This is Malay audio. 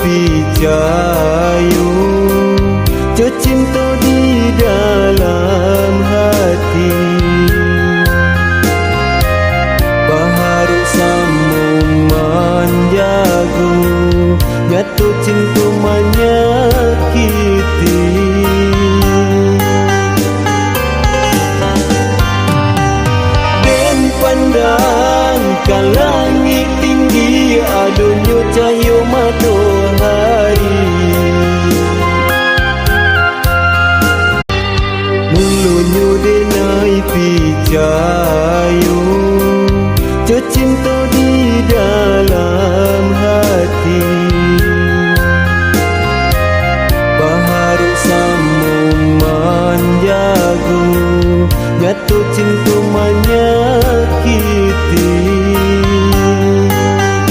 picayu cinta di dalam hati. Baharu sambung menjago nyatu cinta menyakiti. Den pandang ke langit tinggi adunyo cahyo mata